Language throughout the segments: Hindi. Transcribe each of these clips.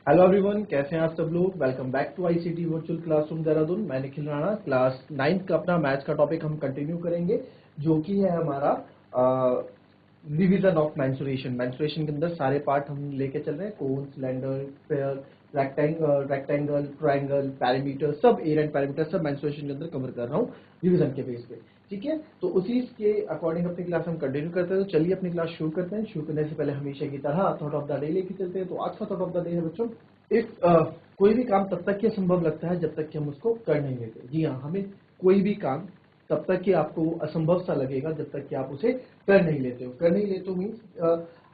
हेलो एवरीवन, कैसे हैं आप सब लोग। Welcome back to ICT virtual classroom Dehradun. मैं निखिल राणा। क्लास 9th का अपना मैथ्स का टॉपिक हम कंटिन्यू करेंगे, जो कि है हमारा रिवीजन ऑफ मेंसुरेशन। मेंसुरेशन के अंदर सारे पार्ट हम लेके चल रहे हैं, cone, cylinder, sphere, rectangle, triangle, parameter, सब एरिया एंड पैरामीटर सब मेंसुरेशन के अंदर कवर कर रहा हूँ रिवीजन के बेस पे। ठीक है, तो उसी के अकॉर्डिंग अपनी क्लास हम कंटिन्यू करते हैं। तो चलिए अपनी क्लास शुरू करते हैं। शुरू करने से पहले हमेशा की तरह थॉट ऑफ द डे लेके चलते हैं। तो आज का थॉट ऑफ द डे है बच्चों, इफ कोई भी काम तब तक ही असंभव लगता है जब तक कि हम उसको कर नहीं लेते। जी हाँ, हमें कोई भी काम तब तक कि आपको असंभव सा लगेगा जब तक कि आप उसे कर नहीं लेते हो। कर नहीं लेते हो मीन्स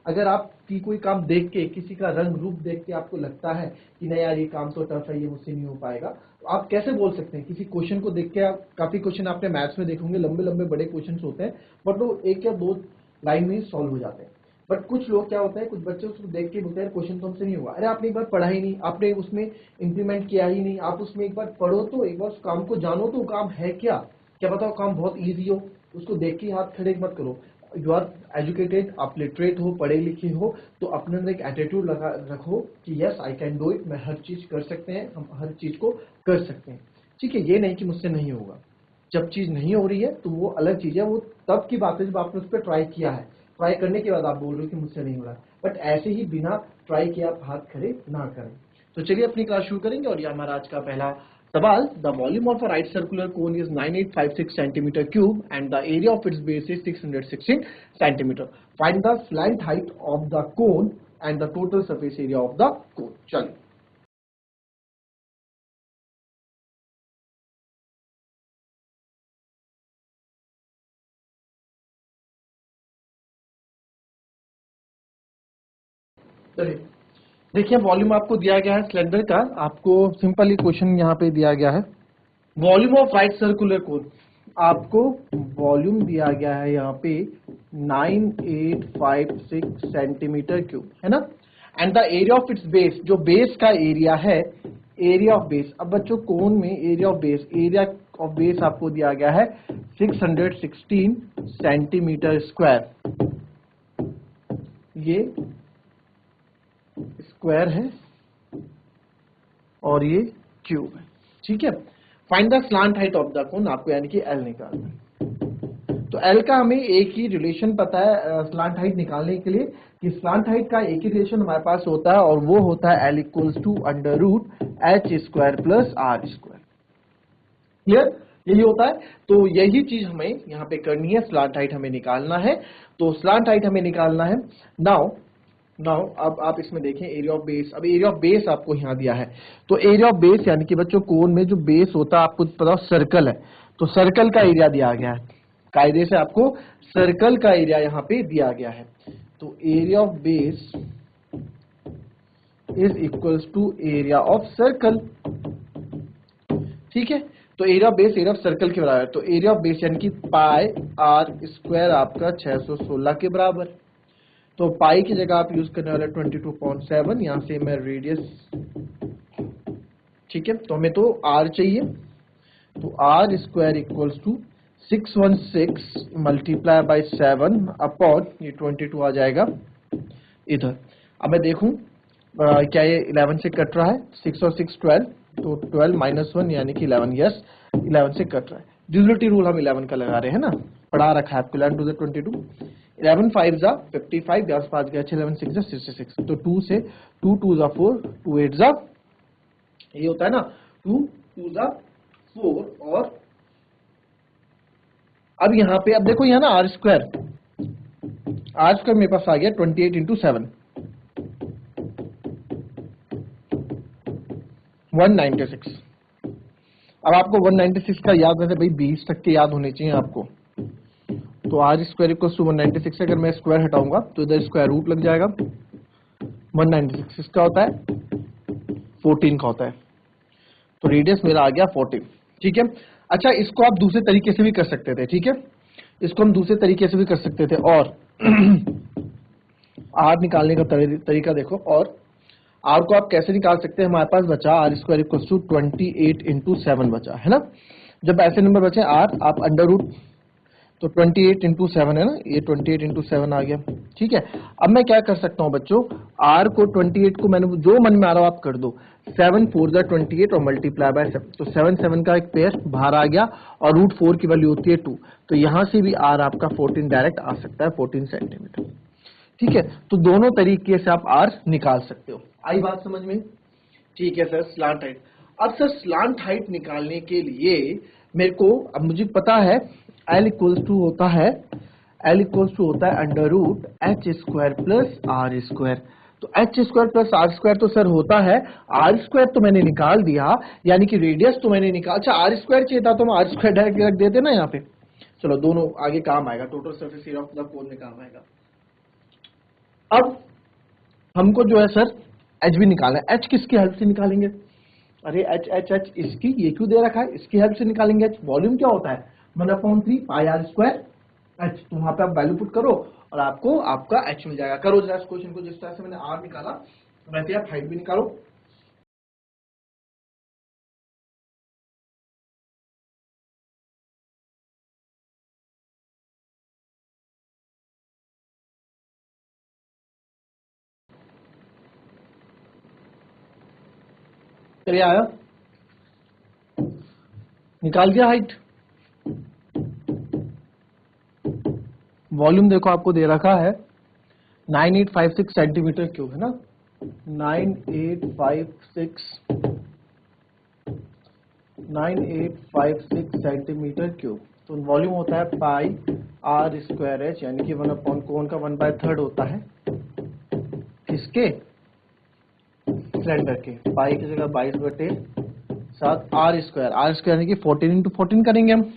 अगर आप की कोई काम देख के, किसी का रंग रूप देख के आपको लगता है कि नहीं यार ये काम तो टफ है, ये मुझसे नहीं हो पाएगा, तो आप कैसे बोल सकते हैं। किसी क्वेश्चन को देख के, आप काफी क्वेश्चन आपने मैथ्स में देखोगे, लंबे लंबे बड़े क्वेश्चन होते हैं, बट वो एक या दो लाइन में सॉल्व हो जाते हैं। बट कुछ लोग क्या होता है, कुछ बच्चे उसको देख के बोलते हैं क्वेश्चन तो हमसे नहीं हुआ। अरे आपने एक बार पढ़ा ही नहीं, आपने उसमें इंप्लीमेंट किया ही नहीं। आप उसमें एक बार पढ़ो तो, एक बार उस काम को जानो तो काम है क्या पता वो काम बहुत ईजी हो। उसको देख के हाथ खड़े मत करो। यू आर एजुकेटेड, आप लिटरेट हो, पढ़े लिखे हो, तो अपने अंदर एक एटीट्यूड लगा रखो कि yes I can do it, मैं हर चीज कर सकते हैं, हम हर चीज को कर सकते हैं। ठीक है, ये नहीं कि मुझसे नहीं होगा। जब चीज नहीं हो रही है तो वो अलग चीज है, वो तब की बात है जब आपने उस पर ट्राई किया है। ट्राई करने के बाद आप बोल रहे हो कि मुझसे नहीं हो रहा है, बट ऐसे ही बिना ट्राई किए आप हाथ खड़े ना करें। तो चलिए अपनी क्लास शुरू करेंगे। और ये हमारा आज का पहला सवाल, the volume of a right circular cone is 9856 centimetre cube and the area of its base is 616 centimetre. Find the slant height of the cone and the total surface area of the cone. चलिए चलिए देखिए, वॉल्यूम आपको दिया गया है सिलेंडर का। आपको सिंपली क्वेश्चन यहाँ पे दिया गया है, volume of right circular cone. आपको वॉल्यूम दिया गया है यहाँ पे 9856 सेंटीमीटर क्यूब, है ना। And the area of its base, जो बेस का एरिया है, एरिया ऑफ बेस। अब बच्चों कोन में area of base, area of base आपको दिया गया है 616 सेंटीमीटर स्क्वायर। ये स्क्वायर है और ये क्यूब है। ठीक है, find the slant height of the cone, आपको यानी कि एल निकालना है। तो एल का हमें एक ही रिलेशन पता है स्लांट हाइट निकालने के लिए, कि स्लांट हाइट का एक ही रिलेशन हमारे पास होता है और वो होता है L equals to under root H square plus R square. Clear, यही होता है। तो यही चीज हमें यहाँ पे करनी है, स्लांट हाइट हमें निकालना है। तो स्लांट हाइट हमें निकालना है। नाउ अब आप इसमें देखें एरिया ऑफ बेस। अब एरिया ऑफ बेस आपको यहाँ दिया है, तो एरिया ऑफ बेस यानी कि बच्चों कोन में जो बेस होता है, आपको पता हो सर्कल है, तो सर्कल का एरिया दिया गया है। कायदे से आपको सर्कल का एरिया यहाँ पे दिया गया है। तो area of base is equals to area of circle. ठीक है, तो area of base area of circle के बराबर। तो एरिया ऑफ बेस यानी कि पाई आर स्क्वायर आपका 616 के बराबर। तो पाई की जगह आप यूज करने वाले 22.7, यहां से मैं रेडियस। ठीक है, तो हमें तो आर चाहिए, तो R square equals to 616 multiply by 7 upon ये 22 आ जाएगा इधर। अब मैं देखूं क्या ये 11 से कट रहा है, 6 और 6 12, तो 12 माइनस 1 यानी कि 11। यस, 11 से कट रहा है। डिविजिबिलिटी रूल हम 11 का लगा रहे हैं ना, पढ़ा रखा है आपको, 11 टू द 22, 11 5 जा 55, 10 5 गया 11 6 जा 66। तो 2 से 2 2 जा 4, 2 8 जा, ये होता है ना 2 2 जा 4। और अब यहाँ पे अब देखो यहाँ ना आर स्क्वायर मेरे पास आ गया 28 इंटू 7, 196। अब आपको 196 का याद रहता है भाई, 20 तक के याद होने चाहिए आपको। तो आर स्क्वायर इक्वल टू 196 से अगर मैं स्क्वायर हटाऊंगा तो इधर स्क्वायर रूट लग जाएगा। 196 इसका होता है 14 का होता है, तो रेडियस मेरा आ गया 14। ठीक है, अच्छा इसको आप दूसरे तरीके से भी कर सकते थे। ठीक है, इसको हम दूसरे तरीके से भी कर सकते थे। और आर निकालने का तरीका देखो, और आर को आप कैसे निकाल सकते हैं। हमारे पास बचा R square equal to 28 into 7 बचा, है ना। जब ऐसे नंबर बचे आर, आप अंडर रूट, तो 28 इंटू 7 है ना, ये 28 इंटू 7 आ गया। ठीक है, अब मैं क्या कर सकता हूँ बच्चों, आर को 28 को मैंने जो मन में आ रहा हो आप कर दो, 7 4 जा 28 और मल्टीप्लाई बाय 7, तो 7 7 का एक पेयर बाहर आ गया और √4 की वैल्यू होती है 2, तो यहां से भी आर आपका 14 डायरेक्ट आ सकता है, 14 सेंटीमीटर। ठीक है, तो दोनों तरीके से आप आर निकाल सकते हो। आई बात समझ में? ठीक है सर, स्लांट हाइट। अब सर स्लांट हाइट निकालने के लिए मेरे को, अब मुझे पता है L इक्वल्स टू होता है under root h² plus r²। तो h² प्लस r² तो सर होता है, r² तो मैंने निकाल दिया, यानी कि रेडियस तो मैंने निकाल, अच्छा r² चाहिए था तो हम r² डायरेक्ट रख देते ना यहाँ पे। चलो दोनों आगे काम आएगा, total surface area of the cone में काम आएगा। अब हमको जो है सर एच भी निकालना है। एच किसकी हेल्प से निकालेंगे? अरे एच एच एच इसकी, ये क्यों दे रखा है, इसकी हेल्प से निकालेंगे। एच वॉल्यूम क्या होता है, 1/3 पाई r² एच। तो वहां पे आप वैल्यू पुट करो और आपको आपका एच मिल जाएगा। करो जरा इस क्वेश्चन को, जिस तरह से मैंने आर निकाला वैसे आप हाइट भी निकालो। चलिए आया, निकाल दिया हाइट। वॉल्यूम देखो आपको दे रखा है 9856 सेंटीमीटर क्यूब है ना, 9856 सेंटीमीटर क्यूब। तो वॉल्यूम होता है पाई r²h, यानी कि 1/कोन का 1/3 होता है किसके, सिलेंडर के। पाई की जगह 22/7 r² यानी कि 14 × 14 करेंगे हम,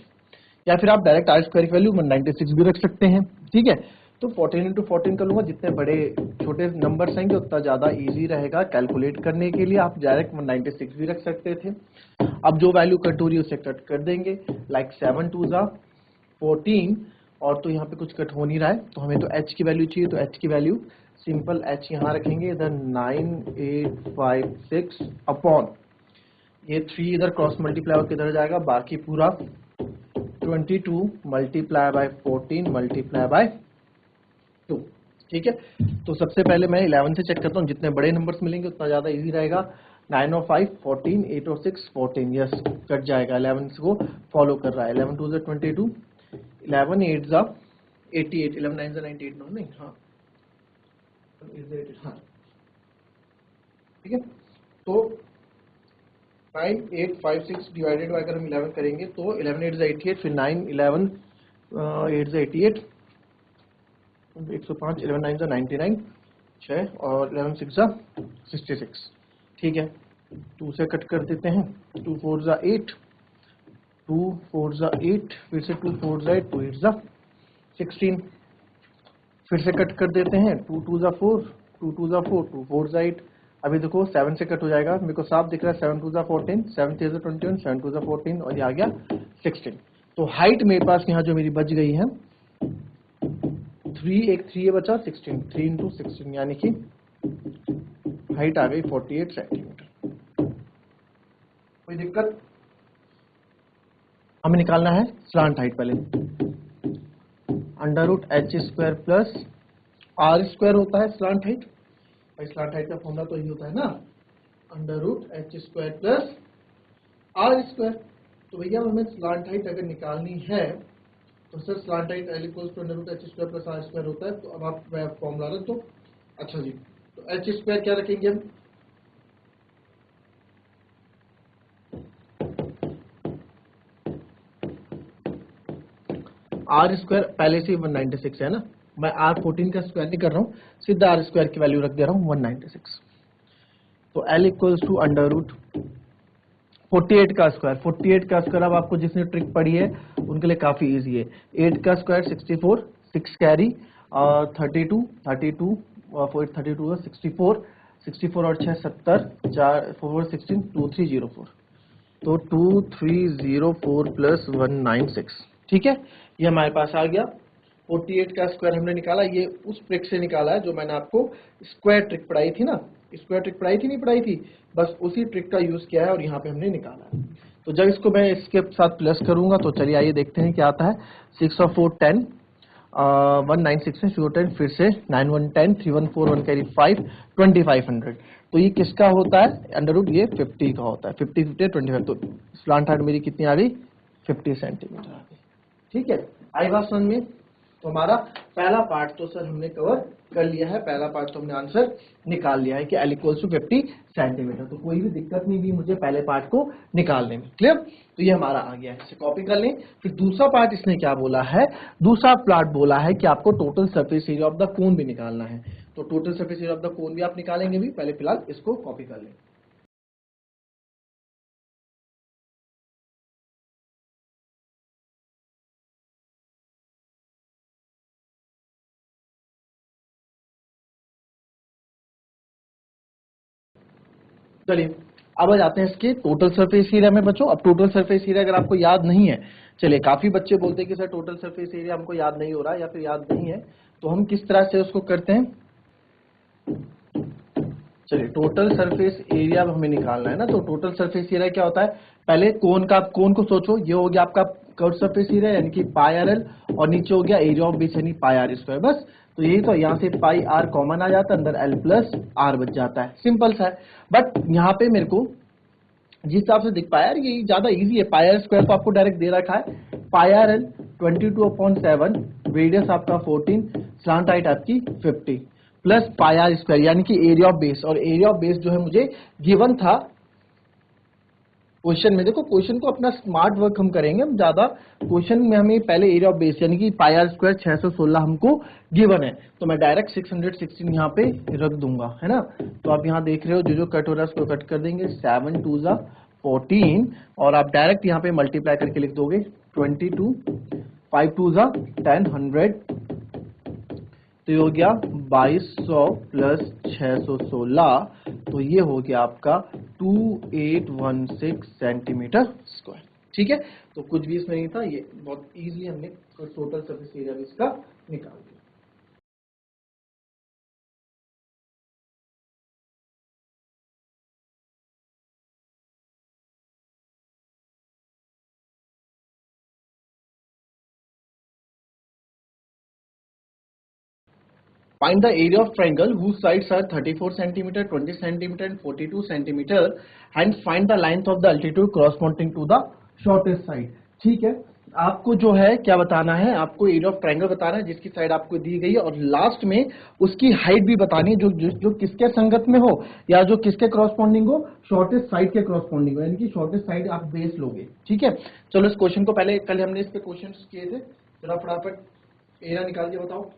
या फिर आप डायरेक्ट r² की वैल्यू 196 भी रख सकते हैं। ठीक है, तो 14 × 14 कर लूंगा, जितने बड़े छोटे नंबर्स आएंगे उतना ज्यादा इजी रहेगा कैलकुलेट करने के लिए। आप डायरेक्ट 196 भी रख सकते थे। अब जो वैल्यू कट हो रही है उसे कट कर देंगे, लाइक 7 2 जा 14, और तो यहाँ पे कुछ कट हो नहीं रहा है, तो हमें तो h की वैल्यू चाहिए, तो h की वैल्यू सिंपल h यहाँ रखेंगे, इधर 9856 अपॉन ये 3 इधर क्रॉस मल्टीप्लाई होकर इधर जाएगा, बाकी पूरा 22 मल्टीप्लाई बाय 14 मल्टीप्लाई बाय 2। ठीक है, तो सबसे पहले मैं 11 से चेक करता हूँ, जितने बड़े नंबर्स मिलेंगे उतना ज्यादा इजी रहेगा। 9 और 5 14, 8 और 6 14, यस कट जाएगा, 11 को फॉलो कर रहा है। 11 2 जा 22, 11 8 जा 88, 11 9 जा 98, नो नहीं, हाँ हाँ ठीक है। तो 9856 डिवाइडेड बाय अगर हम 11 करेंगे तो 11 8 जा 88, फिर 9 11 8 जा 88, 105, 11 9 जा 99 6, और 11 6 जा 66। ठीक है, 2 से कट कर देते हैं, 2 4 जा 8, 2 4 जा 8, फिर से 2 4 जा 8, 2 8 जा 16, फिर से कट कर देते हैं, 2 2 जा 4, 2 2 जा 4, 2 4 जा 8। अभी देखो 7 से कट हो जाएगा, मेरे को साफ दिख रहा है, 7 2 जा 14, 7 3 जा 21, 7 2 जा 14, और ये आ गया 16। तो हाइट मेरे पास यहाँ जो मेरी बच गई है 3, एक 3 बचा 16, 3 × 16 यानी कि हाइट आ गई 48 सेंटीमीटर। कोई दिक्कत? हमें निकालना है स्लांट हाइट। पहले √h² प्लस r² होता है स्लांट हाइट। भाई स्लांट हाइट का फॉर्मूला तो यही होता है ना, √h² प्लस r²। तो भैया हमें स्लांट हाइट अगर निकालनी है तो sir slant height L = √h² plus r² होता है। तो अब आप फॉर्मूला रख दो। अच्छा जी, तो h² क्या रखेंगे हम, r² पहले से 196 है ना, मैं r14 का स्क्वायर नहीं कर रहा हूँ, सीधा r² की वैल्यू रख दे रहा हूँ 196। तो L = √48 का स्क्वायर। 48 का स्क्वायर अब आपको जिसने ट्रिक पढ़ी है उनके लिए काफी इजी है। 8 का स्क्वायर 64, 6 कैरी 32, 32 4 32 64, 64 और 6 70, 4 4 16 2304। तो 2304 प्लस 196। ठीक है, ये हमारे पास आ गया। 48 का स्क्वायर हमने निकाला, ये उस ट्रिक से निकाला है जो मैंने आपको स्क्वायर ट्रिक पढ़ाई थी ना, स्क्वायर ट्रिक पढ़ाई थी नहीं पढ़ाई थी, बस उसी ट्रिक का यूज किया है और यहाँ पे हमने निकाला है। तो जब इसको मैं इसके साथ प्लस करूंगा तो चलिए आइए देखते हैं क्या आता है। 6 और 4 10, 196 में 10 फिर से 9 1 10 3 1 4 1 कैरी 5 2500। तो ये किसका होता है अंडर रूट, ये 50 का होता है। 50 50 25, तो स्लांट हाइट मेरी कितनी आ गई 50 सेंटीमीटर आ गई। ठीक है, आई बात समझ में। तो हमारा पहला पार्ट तो सर हमने कवर कर लिया है, पहला पार्ट तो हमने आंसर निकाल लिया है कि L इक्वल्स टू 50 सेंटीमीटर। तो कोई भी दिक्कत नहीं हुई मुझे पहले पार्ट को निकालने में। क्लियर, तो ये हमारा आ गया है, इसे कॉपी कर लें। फिर दूसरा पार्ट इसने क्या बोला है, दूसरा पार्ट बोला है कि आपको total surface area of the cone भी निकालना है। तो total surface area of the cone भी आप निकालेंगे भी, पहले फिलहाल इसको कॉपी कर लें। चलिए अब आ जाते हैं इसके टोटल सरफेस एरिया में बच्चों। अब टोटल सरफेस एरिया अगर आपको याद नहीं है, चलिए काफी बच्चे बोलते हैं कि सर टोटल सरफेस एरिया हमको याद नहीं हो रहा या फिर याद नहीं है, तो हम किस तरह से उसको करते हैं। चलिए टोटल सरफेस एरिया हमें निकालना है ना, तो टोटल सरफेस एरिया क्या होता है, पहले कोन का, कोन को सोचो, ये हो गया आपका कर्व सरफेस एरिया यानी कि पाई आर एल, और नीचे हो गया एरिया ऑफ बेस यानी पाई आर स्क्वायर। बस तो यही तो, यहाँ से पाई आर कॉमन आ जाता है, अंदर एल प्लस आर बच जाता है, सिंपल सा है। बट यहाँ पे मेरे को जिस हिसाब से दिख पाया यार ये ज्यादा इजी है, पाई आर स्क्वायर तो आपको डायरेक्ट दे रखा है, पाई आर एल 22/7, रेडियस आपका 14, स्लांट हाइट आपकी 50 प्लस पाई आर स्क्वायर यानी कि एरिया ऑफ बेस, और एरिया ऑफ बेस जो है मुझे गिवन था क्वेश्चन में। देखो क्वेश्चन को अपना स्मार्ट वर्क हम करेंगे, हम ज्यादा क्वेश्चन में हमें पहले एरिया ऑफ बेस यानी कि पाई आर स्क्वायर 616 हमको गिवन है, तो मैं डायरेक्ट 616 यहाँ पे रख दूंगा, है ना। तो आप यहाँ देख रहे हो जो जो कट हो रहा है उसको कट कर देंगे, 7 2 14, और आप डायरेक्ट यहाँ पे मल्टीप्लाई करके लिख दोगे 22, 5 2 10 100, तो ये हो गया 2200 प्लस 616, तो ये हो गया आपका 2816 सेंटीमीटर स्क्वायर। ठीक है, तो कुछ भी इसमें नहीं था, ये बहुत इजीली हमने टोटल सरफेस एरिया भी इसका निकाल दिया। Find the area of triangle whose sides are 34 centimeter, 20 centimeter and 42 centimeter, and find the length of the altitude corresponding to the shortest side। ठीक है, आपको जो है क्या बताना है, आपको एरिया ऑफ ट्रायंगल बताना है जिसकी साइड आपको दी गई है, और लास्ट में उसकी हाइट भी बतानी है जो किसके संगत में हो या जो किसके क्रॉसपॉन्डिंग हो, शॉर्टेस्ट साइड के क्रॉसपॉन्डिंग हो, यानी कि शॉर्टेस्ट साइड आप बेस लोगे। ठीक है, चलो इस क्वेश्चन को पहले, कल हमने इस पे क्वेश्चन किए थे, जरा फटाफट एरिया निकाल के बताओ।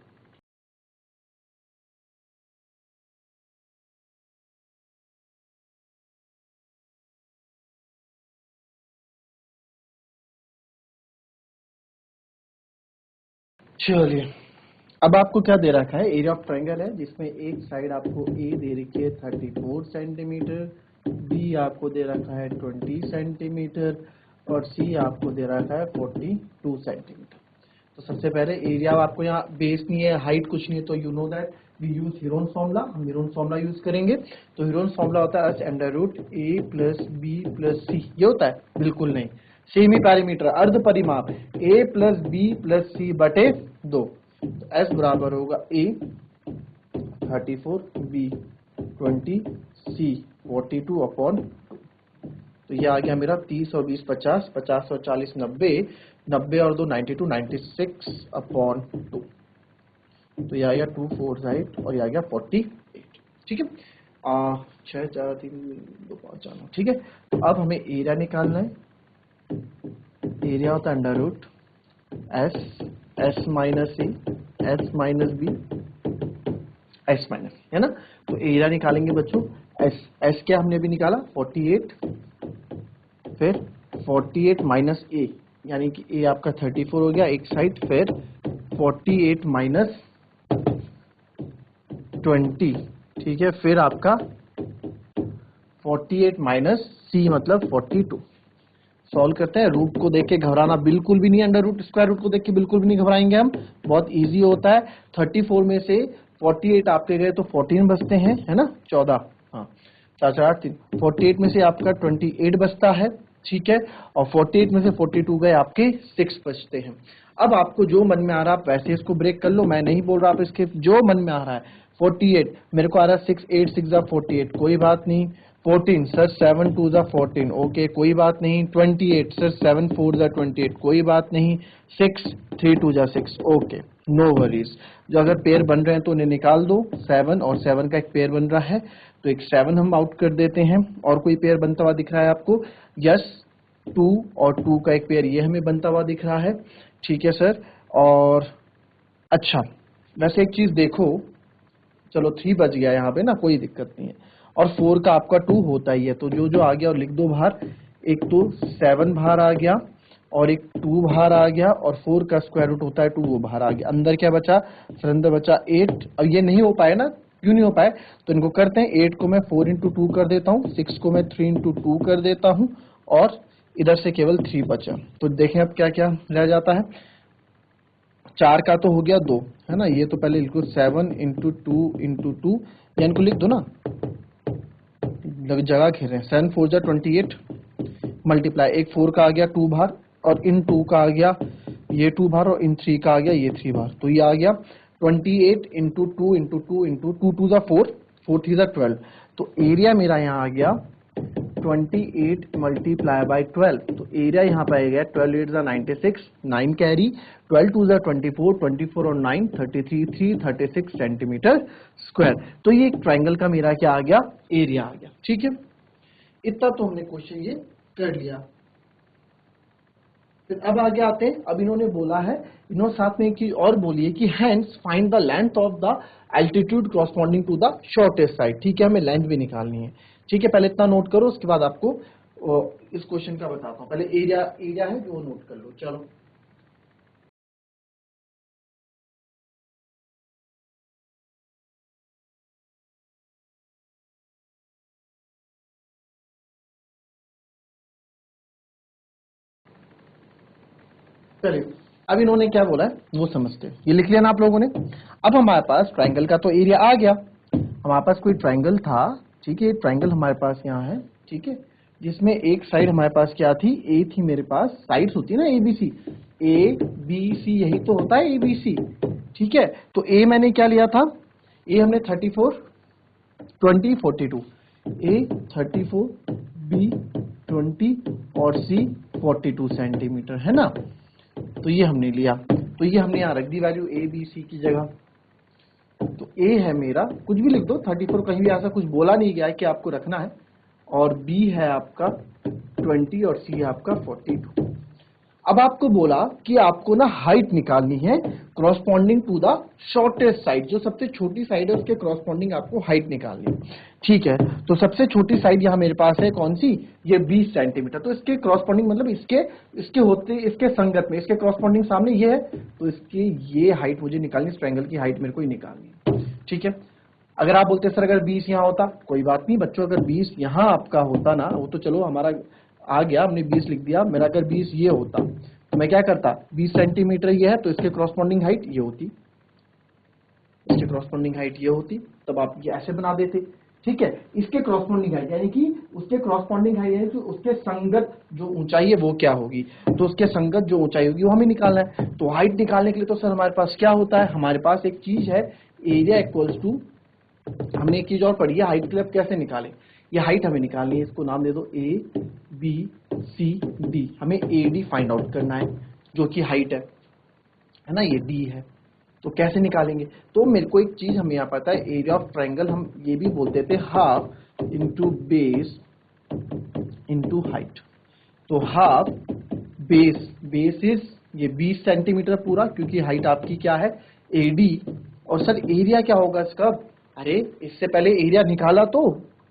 चलिए अब आपको क्या दे रखा है, एरिया ऑफ ट्रायंगल है जिसमें एक साइड आपको ए दे रखी है 34 सेंटीमीटर, बी आपको दे रखा है 20 सेंटीमीटर, और सी आपको दे रखा है 42 सेंटीमीटर। तो सबसे पहले एरिया आपको यहाँ बेस नहीं है, हाइट कुछ नहीं है, तो you know that we use Heron's formula, हम हीरोन्स फॉर्मूला यूज करेंगे। तो हीरोन्स फॉर्मूला होता है under root A plus B plus C, ये होता है, बिल्कुल नहीं, सेमी पैरामीटर अर्ध परिमाप a प्लस बी प्लस सी बटे 2, तो S बराबर होगा a 34, b 20, c 42 अपॉन 2। तो ये आ गया मेरा 30 और 20 50, 50 और 40 90, 90 और 2 92, 96 अपॉन 2, तो ये आ गया 2 4 8, और ये आ गया 48। ठीक है, 6 4 3 2 5 4 9। ठीक है, तो अब हमें एरिया निकालना है। एरिया होता है under root S, S minus A, S minus B, S minus, है ना। तो एरिया निकालेंगे बच्चों, एस, एस क्या हमने भी निकाला 48, फिर 48 माइनस ए यानी कि ए आपका 34 हो गया एक साइड, फिर 48 माइनस 20, ठीक है, फिर आपका 48 माइनस सी मतलब 42। सॉल्व करते हैं, रूट को देख के घबराना बिल्कुल भी नहीं, अंडर रूट स्क्वायर रूट को देख के बिल्कुल भी नहीं घबराएंगे हम, बहुत इजी होता है। 34 में से 48 आपके गए तो 14 बचते हैं, है ना, 14, हाँ 4 4 8 3, 48 में से आपका 28 बचता है, ठीक है, और 48 में से 42 गए आपके 6 बचते हैं। अब आपको जो मन में आ रहा है आप वैसे इसको ब्रेक कर लो, मैं नहीं बोल रहा, आप इसके जो मन में आ रहा है। 48 मेरे को आ रहा है 6 8 6 48, कोई बात नहीं। 14 सर 7 2 14, ओके कोई बात नहीं। 28 सर 7 4 28, कोई बात नहीं। 6 3 2 6, ओके नो वरीज। जो अगर पेयर बन रहे हैं तो उन्हें निकाल दो, 7 और 7 का एक पेयर बन रहा है तो एक 7 हम आउट कर देते हैं। और कोई पेयर बनता हुआ दिख रहा है आपको? यस, 2 और 2 का एक पेयर ये हमें बनता हुआ दिख रहा है, ठीक है सर। और अच्छा, वैसे एक चीज देखो, चलो 3 बच गया यहाँ पे ना, कोई दिक्कत नहीं है। और 4 का आपका 2 होता ही है, तो जो जो आ गया और लिख दो बाहर। एक तो 7 बाहर आ गया और एक 2 बाहर आ गया, और 4 का स्क्वायर रूट होता है 2, वो बाहर आ गया। अंदर क्या बचा सर? अंदर बचा 8। अब ये नहीं हो पाए ना, क्यों नहीं हो पाए? तो इनको करते हैं, 8 को मैं 4 इंटू 2 कर देता हूँ, 6 को मैं 3 इंटू 2 कर देता हूँ, और इधर से केवल 3 बचा। तो देखें अब क्या क्या रह जाता है। 4 का तो हो गया 2, है ना, ये तो पहले लिखो 7 इंटू 2 या इनको लिख दो ना, जगह घेर रहे हैं। 7 4 जा 28 मल्टीप्लाई, एक 4 का आ गया 2 बाहर, और इन 2 का आ गया ये 2 बाहर, और इन 3 का आ गया ये 3 बाहर, तो ये आ गया 28 इंटू 2 इंटू 2 इंटू 2 2 जा 4 4 3 जा 12। तो एरिया मेरा यहाँ आ गया 28 मल्टीप्लाई बाई 12, तो एरिया यहाँ पे आएगा 12 8 जा 96, 9 कैरी, 12 2 जा 24, 24 और 9 33 3 36 सेंटीमीटर स्क्वायर। तो ये एक ट्राइंगल का मेरा क्या आ गया? एरिया आ गया, ठीक है। इतना तो हमने क्वेश्चन ये कर लिया। फिर अब आगे आते हैं। अब इन्होंने बोला है, इन्होंने साथ में एक चीज और बोली है कि hence find the length of the altitude corresponding to the shortest side. ठीक है, हमें लेंथ भी निकालनी है, ठीक है। पहले इतना नोट करो, उसके बाद आपको इस क्वेश्चन का बताता हूं। पहले एरिया एरिया है जो नोट कर लो, चलो। चलिए, अब इन्होंने क्या बोला है वो समझते हैं। ये लिख लिया ना आप लोगों ने। अब हमारे पास ट्राइंगल का तो एरिया आ गया। हमारे पास कोई ट्राइंगल था, ठीक है, ट्राइंगल हमारे पास यहाँ है, ठीक है, जिसमें एक साइड हमारे पास क्या थी? ए थी मेरे पास। साइड्स होती है ना, A B C, A B C, यही तो होता है ए बी सी, ठीक है। तो ए मैंने क्या लिया था? ए हमने 34 20 42, ए 34, बी 20 और सी 42 सेंटीमीटर, है ना। तो ये हमने लिया, तो ये हमने यहाँ रख दी वैल्यू ए बी सी की जगह। तो ए है मेरा, कुछ भी लिख दो, 34, कहीं भी ऐसा कुछ बोला नहीं गया है कि आपको रखना है, और बी है आपका 20 और सी है आपका 42। अब आपको बोला कि आपको ना हाइट निकालनी है corresponding to the shortest side, जो सबसे छोटी साइड है उसके क्रॉसपॉन्डिंग आपको हाइट निकालनी है, ठीक है। तो सबसे छोटी साइड यहाँ मेरे पास है कौन सी? ये 20 सेंटीमीटर। तो इसके क्रॉसपॉन्डिंग मतलब इसके होते, इसके संगत में, इसके क्रॉसपॉन्डिंग सामने ये है, तो इसकी ये हाइट मुझे निकालनी, इस ट्रायंगल की हाइट मेरे को ही निकालनी है, ठीक है। अगर आप बोलते सर अगर 20 यहाँ होता, कोई बात नहीं बच्चों, अगर 20 यहाँ आपका होता ना, वो तो चलो हमारा आ गया, हमने 20 लिख दिया। मेरा अगर 20 ये होता तो मैं क्या करता? 20 सेंटीमीटर ये है, तो इसके क्रॉसपॉन्डिंग हाइट ये होती, इसके क्रॉसपॉन्डिंग हाइट ये होती, तब आप ये ऐसे बना देते, ठीक है। इसके क्रॉसपॉन्डिंग हाइट यानी कि उसके क्रॉसपॉन्डिंग हाइट यानी कि उसके संगत जो ऊंचाई है वो क्या होगी, तो उसके संगत जो ऊंचाई होगी वो हमें निकालना है। तो हाइट निकालने के लिए तो सर हमारे पास क्या होता है? हमारे पास एक चीज है, एरिया इक्वल्स टू, हमने एक चीज और पढ़ी है, हाइट के लिए कैसे निकालें। ये हाइट हमें निकालनी है, इसको नाम दे दो ए बी सी डी। हमें ए डी फाइंड आउट करना है, जो कि हाइट है ना, ये डी है। तो कैसे निकालेंगे? तो मेरे को एक चीज हमें यहाँ पता है, एरिया ऑफ ट्राइंगल हम ये भी बोलते थे half into base into height. तो हाफ बेस, बेस इज ये 20 सेंटीमीटर पूरा, क्योंकि हाइट आपकी क्या है? एडी। और सर एरिया क्या होगा इसका? अरे इससे पहले एरिया निकाला तो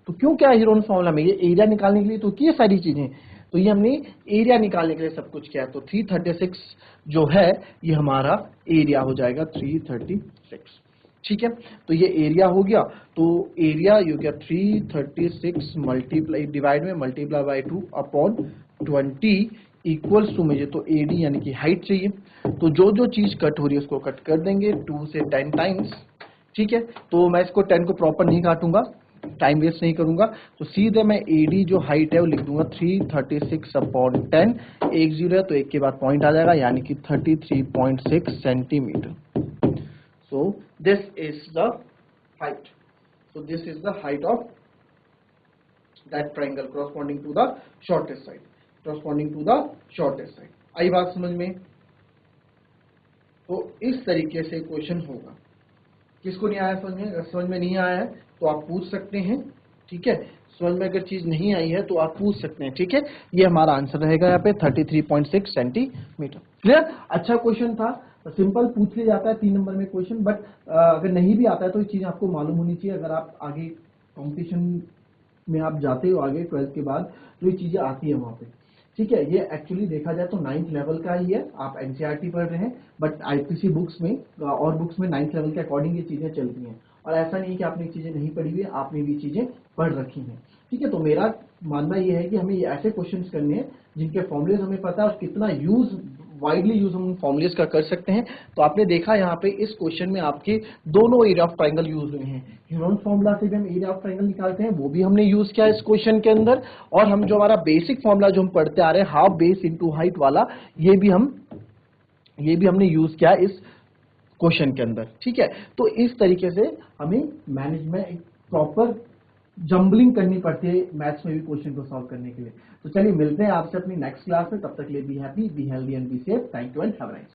क्यों क्या हीरोन फॉर्मूला में? ये एरिया निकालने के लिए तो किए सारी चीजें, तो ये हमने एरिया निकालने के लिए सब कुछ किया। तो 336 जो है ये हमारा एरिया हो जाएगा, 336, ठीक है। तो ये एरिया हो गया, तो एरिया हो गया 336 मल्टीप्लाई डिवाइड में multiply by 2 upon 20 equals to, मुझे तो एडी यानी कि हाइट चाहिए। तो जो जो चीज कट हो रही है उसको कट कर देंगे 2 से 10 टाइम्स, ठीक है। तो मैं इसको 10 को प्रॉपर नहीं काटूंगा, टाइम वेस्ट नहीं करूंगा, तो सीधे मैं AD जो हाइट है वो लिख दूंगा 336/10, 10 है तो एक के बाद पॉइंट आ जाएगा, यानी कि 33.6 centimetre. So this is the height, so this is the height of that triangle corresponding to the shortest side। आई बात समझ में? तो इस तरीके से क्वेश्चन होगा। किसको नहीं आया समझ में? अगर समझ में नहीं आया है तो आप पूछ सकते हैं, ठीक है। समझ में अगर चीज नहीं आई है तो आप पूछ सकते हैं, ठीक है। ये हमारा आंसर रहेगा यहाँ पे 33.6 सेंटीमीटर। क्लियर? अच्छा क्वेश्चन था, सिंपल पूछ लिया जाता है 3 नंबर में क्वेश्चन, बट अगर नहीं भी आता है तो ये चीज आपको मालूम होनी चाहिए। अगर आप आगे कंपटीशन में आप जाते हो आगे 12th के बाद, तो ये चीजें आती है वहां पे, ठीक है। ये एक्चुअली देखा जाए तो 9th लेवल का ही है, आप NCERT पढ़ रहे हैं, बट IPC बुक्स में और बुक्स में 9th लेवल के अकॉर्डिंग ये चीजें चलती हैं। और ऐसा नहीं है कि आपने चीजें नहीं पढ़ी हुई है, आपने भी चीजें पढ़ रखी हैं, ठीक है। तो मेरा मानना यह है कि हमें ये ऐसे क्वेश्चंस करने हैं जिनके फॉर्मुलेज हमें पता है और कितना यूज, वाइडली यूज हम फॉर्मुलेज का कर सकते हैं। तो आपने देखा यहाँ पे इस क्वेश्चन में आपके दोनों एरिया ऑफ ट्राइंगल यूज हुए हैं। हेरोन फॉर्मूला से भी हम एरिया ऑफ ट्राइंगल निकालते हैं, वो भी हमने यूज किया इस क्वेश्चन के अंदर। और हम जो हमारा बेसिक फॉर्मूला जो हम पढ़ते आ रहे हैं हाफ बेस इंटू हाइट वाला, ये भी हमने यूज किया इस क्वेश्चन के अंदर, ठीक है। तो इस तरीके से हमें मैनेजमेंट एक प्रॉपर जंबलिंग करनी पड़ती है मैथ्स में भी क्वेश्चन को सॉल्व करने के लिए। तो चलिए मिलते हैं आपसे अपनी नेक्स्ट क्लास में, तब तक के लिए be happy, be healthy and be safe. Thank you and have a nice day.